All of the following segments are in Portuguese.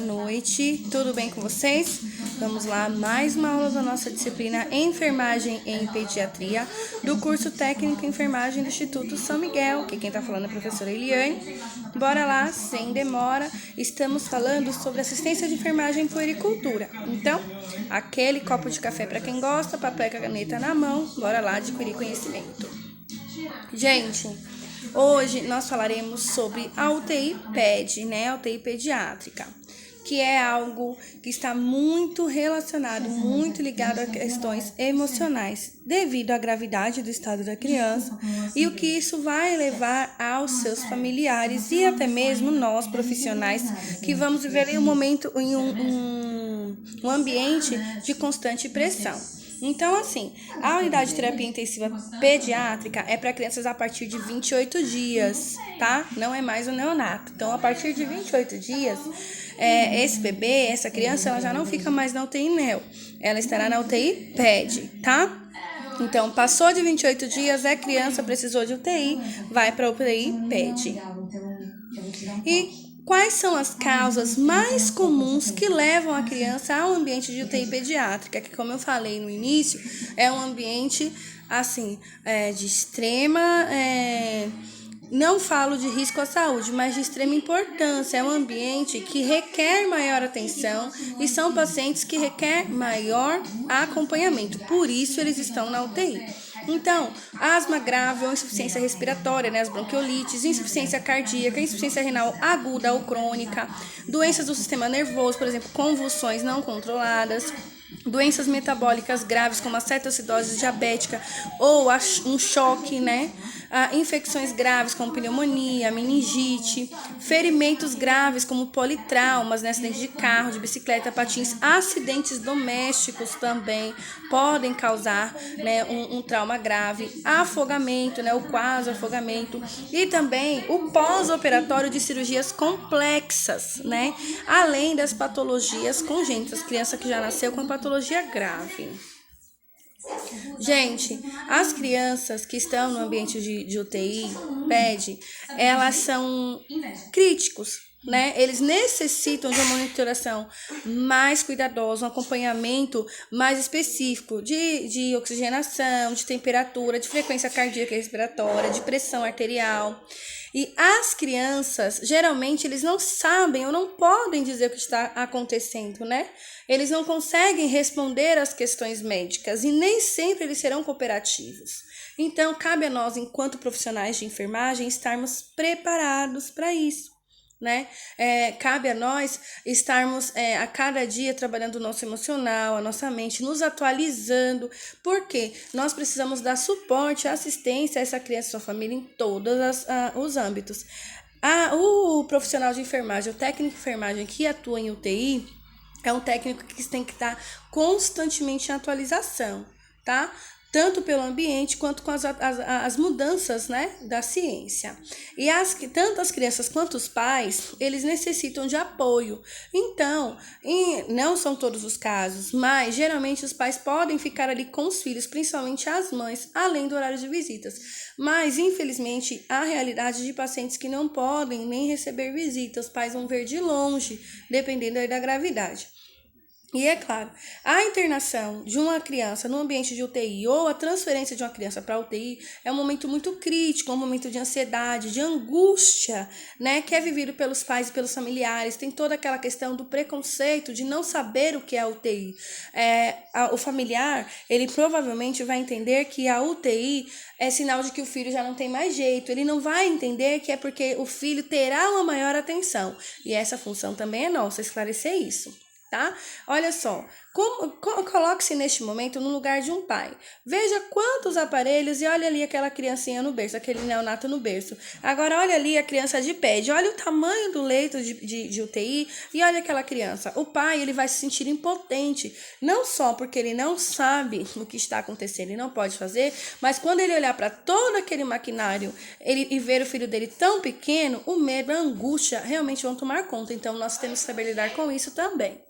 Boa noite, tudo bem com vocês? Vamos lá, mais uma aula da nossa disciplina Enfermagem em Pediatria, do curso Técnico em Enfermagem do Instituto São Miguel, que quem tá falando é a professora Eliane. Bora lá, sem demora, estamos falando sobre assistência de enfermagem em puericultura. Então, aquele copo de café para quem gosta, papel e caneta na mão, bora lá adquirir conhecimento. Gente, hoje nós falaremos sobre a UTI PED, a UTI pediátrica, que é algo que está muito relacionado, muito ligado a questões emocionais, devido à gravidade do estado da criança e o que isso vai levar aos seus familiares e até mesmo nós, profissionais, que vamos viver em um momento, em um ambiente de constante pressão. Então, assim, a unidade de terapia intensiva pediátrica é para crianças a partir de 28 dias, tá? Não é mais o neonato. Então, a partir de 28 dias, esse bebê, essa criança, ela já não fica mais na UTI neo. Ela estará na UTI PED, tá? Então, passou de 28 dias, criança, precisou de UTI, vai para a UTI PED. E quais são as causas mais comuns que levam a criança ao ambiente de UTI pediátrica? Que, como eu falei no início, é um ambiente, assim, de extrema... não falo de risco à saúde, mas de extrema importância. É um ambiente que requer maior atenção e são pacientes que requerem maior acompanhamento. Por isso, eles estão na UTI. Então, asma grave ou insuficiência respiratória, as bronquiolites, insuficiência cardíaca, insuficiência renal aguda ou crônica, doenças do sistema nervoso, por exemplo, convulsões não controladas, doenças metabólicas graves como a cetoacidose diabética ou um choque, infecções graves como pneumonia, meningite, ferimentos graves como politraumas, acidentes de carro, de bicicleta, patins, acidentes domésticos também podem causar um trauma grave, afogamento, o quase afogamento e também o pós-operatório de cirurgias complexas, além das patologias congênitas, criança que já nasceu com patologia grave. Gente, as crianças que estão no ambiente de UTI, PED, elas são críticos, Eles necessitam de uma monitoração mais cuidadosa, um acompanhamento mais específico de oxigenação, de temperatura, de frequência cardíaca e respiratória, de pressão arterial. E as crianças, geralmente, eles não sabem ou não podem dizer o que está acontecendo, Eles não conseguem responder às questões médicas e nem sempre eles serão cooperativos. Então, cabe a nós, enquanto profissionais de enfermagem, estarmos preparados para isso. Cabe a nós estarmos a cada dia trabalhando o nosso emocional, a nossa mente, nos atualizando, porque nós precisamos dar suporte, assistência a essa criança e sua família em todos os âmbitos. O profissional de enfermagem, o técnico de enfermagem que atua em UTI, é um técnico que tem que estar constantemente em atualização, tá? Tanto pelo ambiente quanto com as mudanças, da ciência. E tanto as crianças quanto os pais, eles necessitam de apoio. Então, não são todos os casos, mas geralmente os pais podem ficar ali com os filhos, principalmente as mães, além do horário de visitas. Mas, infelizmente, há realidade de pacientes que não podem nem receber visitas, os pais vão ver de longe, dependendo aí da gravidade. E é claro, a internação de uma criança no ambiente de UTI ou a transferência de uma criança para UTI é um momento muito crítico, um momento de ansiedade, de angústia, que é vivido pelos pais e pelos familiares. Tem toda aquela questão do preconceito de não saber o que é a UTI. O familiar, ele provavelmente vai entender que a UTI é sinal de que o filho já não tem mais jeito. Ele não vai entender que é porque o filho terá uma maior atenção. E essa função também é nossa, esclarecer isso. Tá? Olha só, coloque-se neste momento no lugar de um pai. Veja quantos aparelhos e olha ali aquela criancinha no berço, aquele neonato no berço. Agora olha ali a criança de PED, olha o tamanho do leito de UTI e olha aquela criança. O pai, ele vai se sentir impotente, não só porque ele não sabe o que está acontecendo e não pode fazer, mas quando ele olhar para todo aquele maquinário e ver o filho dele tão pequeno, o medo, a angústia realmente vão tomar conta. Então nós temos que saber lidar com isso também.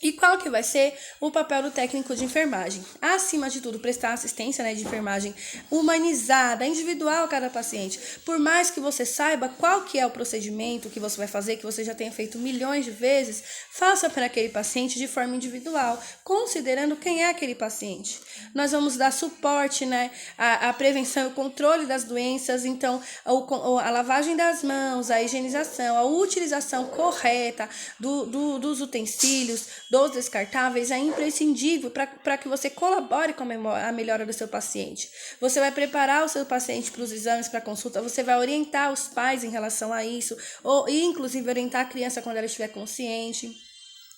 E qual que vai ser o papel do técnico de enfermagem? Acima de tudo, prestar assistência, né, de enfermagem humanizada, individual a cada paciente. Por mais que você saiba qual que é o procedimento que você vai fazer, que você já tenha feito milhões de vezes, faça para aquele paciente de forma individual, considerando quem é aquele paciente. Nós vamos dar suporte, né, à prevenção e o controle das doenças, então a lavagem das mãos, a higienização, a utilização correta dos utensílios, dos descartáveis é imprescindível para que você colabore com a melhora do seu paciente. Você vai preparar o seu paciente para os exames, para a consulta, você vai orientar os pais em relação a isso, ou inclusive orientar a criança quando ela estiver consciente.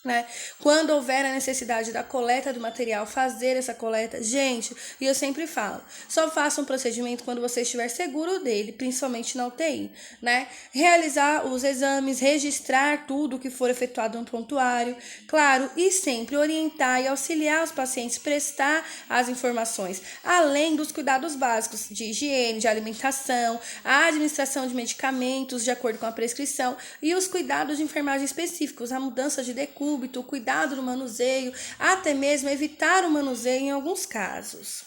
Né? Quando houver a necessidade da coleta do material, fazer essa coleta, gente, e eu sempre falo, só faça um procedimento quando você estiver seguro dele, principalmente na UTI, né? Realizar os exames, registrar tudo que for efetuado no prontuário, claro, e sempre orientar e auxiliar os pacientes, prestar as informações, além dos cuidados básicos de higiene, de alimentação, a administração de medicamentos de acordo com a prescrição e os cuidados de enfermagem específicos, a mudança de decúbito, o cuidado no manuseio, até mesmo evitar o manuseio em alguns casos.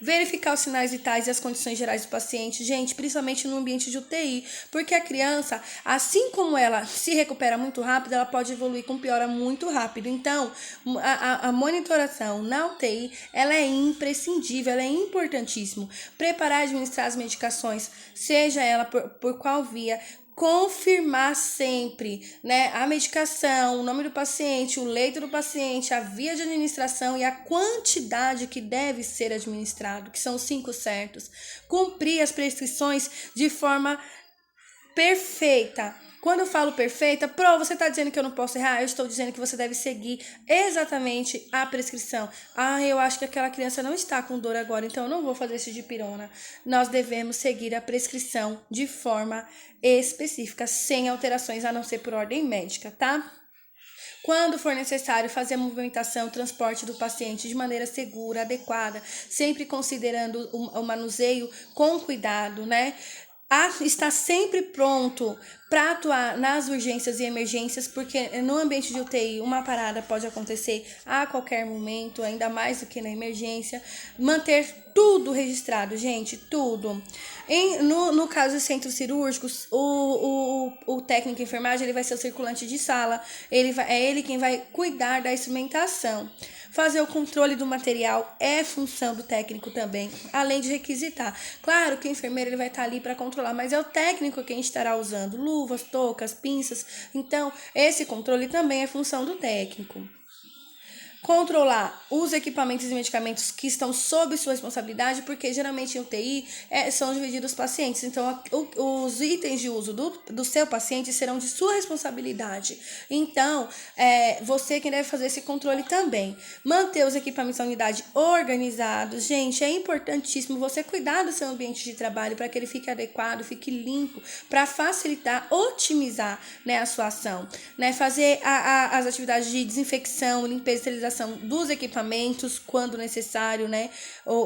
Verificar os sinais vitais e as condições gerais do paciente, gente, principalmente no ambiente de UTI, porque a criança, assim como ela se recupera muito rápido, ela pode evoluir com piora muito rápido. Então, a monitoração na UTI, ela é imprescindível, ela é importantíssimo. Preparar e administrar as medicações, seja ela por qual via, confirmar sempre, né, a medicação, o nome do paciente, o leito do paciente, a via de administração e a quantidade que deve ser administrado, que são os 5 certos. Cumprir as prescrições de forma perfeita. Quando eu falo perfeita, você está dizendo que eu não posso errar? Eu estou dizendo que você deve seguir exatamente a prescrição. Eu acho que aquela criança não está com dor agora, então eu não vou fazer esse dipirona. Nós devemos seguir a prescrição de forma específica, sem alterações, a não ser por ordem médica, tá? Quando for necessário fazer a movimentação, o transporte do paciente de maneira segura, adequada, sempre considerando o manuseio com cuidado, né? Está sempre pronto para atuar nas urgências e emergências, porque no ambiente de UTI uma parada pode acontecer a qualquer momento, ainda mais do que na emergência. Manter tudo registrado, gente, tudo. No caso de centros cirúrgicos, o técnico de enfermagem ele vai ser o circulante de sala, é ele quem vai cuidar da instrumentação. Fazer o controle do material é função do técnico também, além de requisitar. Claro que o enfermeiro ele vai estar ali para controlar, mas é o técnico quem estará usando luvas, toucas, pinças. Então, esse controle também é função do técnico. Controlar os equipamentos e medicamentos que estão sob sua responsabilidade, porque geralmente em UTI são divididos os pacientes. Então, os itens de uso do seu paciente serão de sua responsabilidade. Então, você quem deve fazer esse controle também. Manter os equipamentos da unidade organizados. Gente, é importantíssimo você cuidar do seu ambiente de trabalho para que ele fique adequado, fique limpo, para facilitar, otimizar, né, a sua ação. Né? Fazer as atividades de desinfecção, limpeza e esterilização dos equipamentos quando necessário, né?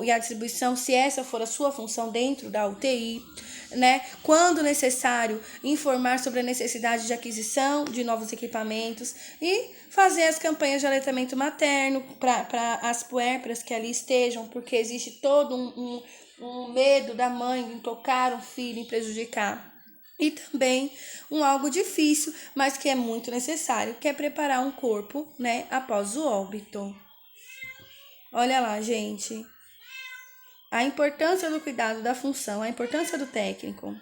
E a distribuição, se essa for a sua função dentro da UTI, né? Quando necessário, informar sobre a necessidade de aquisição de novos equipamentos e fazer as campanhas de aleitamento materno para as puérperas que ali estejam, porque existe todo um medo da mãe em tocar um filho, em prejudicar. E também algo difícil, mas que é muito necessário, que é preparar um corpo, né, após o óbito. Olha lá, gente. A importância do cuidado da função, a importância do técnico.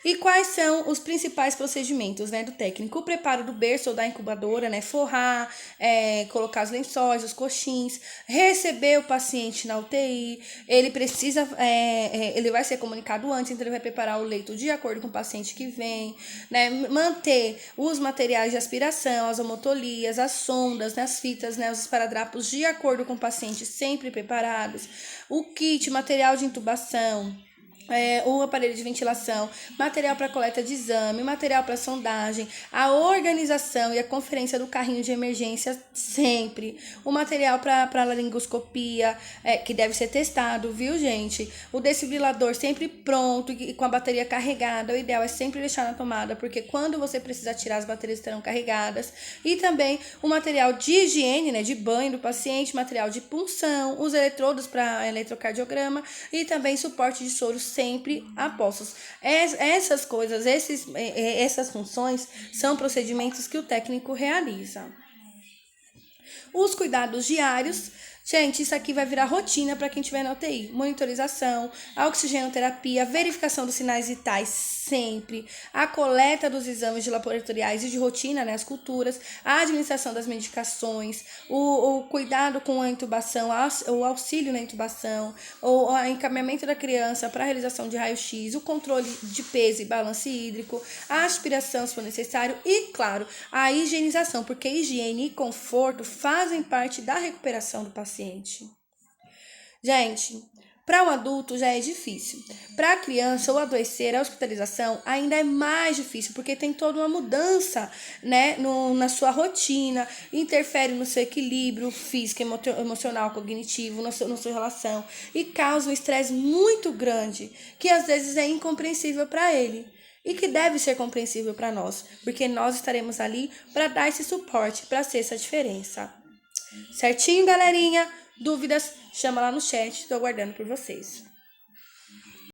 E quais são os principais procedimentos, né, do técnico? O preparo do berço ou da incubadora, né, forrar, colocar os lençóis, os coxins, receber o paciente na UTI, ele precisa, ele vai ser comunicado antes, então ele vai preparar o leito de acordo com o paciente que vem, né, manter os materiais de aspiração, as omotolias, as sondas, né, as fitas, né, os esparadrapos de acordo com o paciente sempre preparados, o kit, material de intubação, o aparelho de ventilação, material para coleta de exame, material para sondagem, a organização e a conferência do carrinho de emergência sempre, o material para laringoscopia, que deve ser testado, viu, gente? O desfibrilador sempre pronto e com a bateria carregada. O ideal é sempre deixar na tomada, porque quando você precisar tirar, as baterias estarão carregadas. E também o material de higiene, né, de banho do paciente, material de punção, os eletrodos para eletrocardiograma e também suporte de soro sempre a postos. Essas coisas, essas funções são procedimentos que o técnico realiza. Os cuidados diários, gente, isso aqui vai virar rotina para quem estiver na UTI. Monitorização, a oxigenoterapia, verificação dos sinais vitais sempre, a coleta dos exames laboratoriais e de rotina, né, as culturas, a administração das medicações, o cuidado com a intubação, o auxílio na intubação, o encaminhamento da criança para a realização de raio-x, o controle de peso e balanço hídrico, a aspiração se for necessário e, claro, a higienização, porque higiene e conforto fazem parte da recuperação do paciente. Gente, para um adulto já é difícil. Para a criança ou adoecer, a hospitalização ainda é mais difícil, porque tem toda uma mudança, né, na sua rotina, interfere no seu equilíbrio físico, emocional, cognitivo, na sua relação, e causa um estresse muito grande, que às vezes é incompreensível para ele. E que deve ser compreensível para nós, porque nós estaremos ali para dar esse suporte, para ser essa diferença. Certinho, galerinha? Dúvidas? Chama lá no chat, estou aguardando por vocês.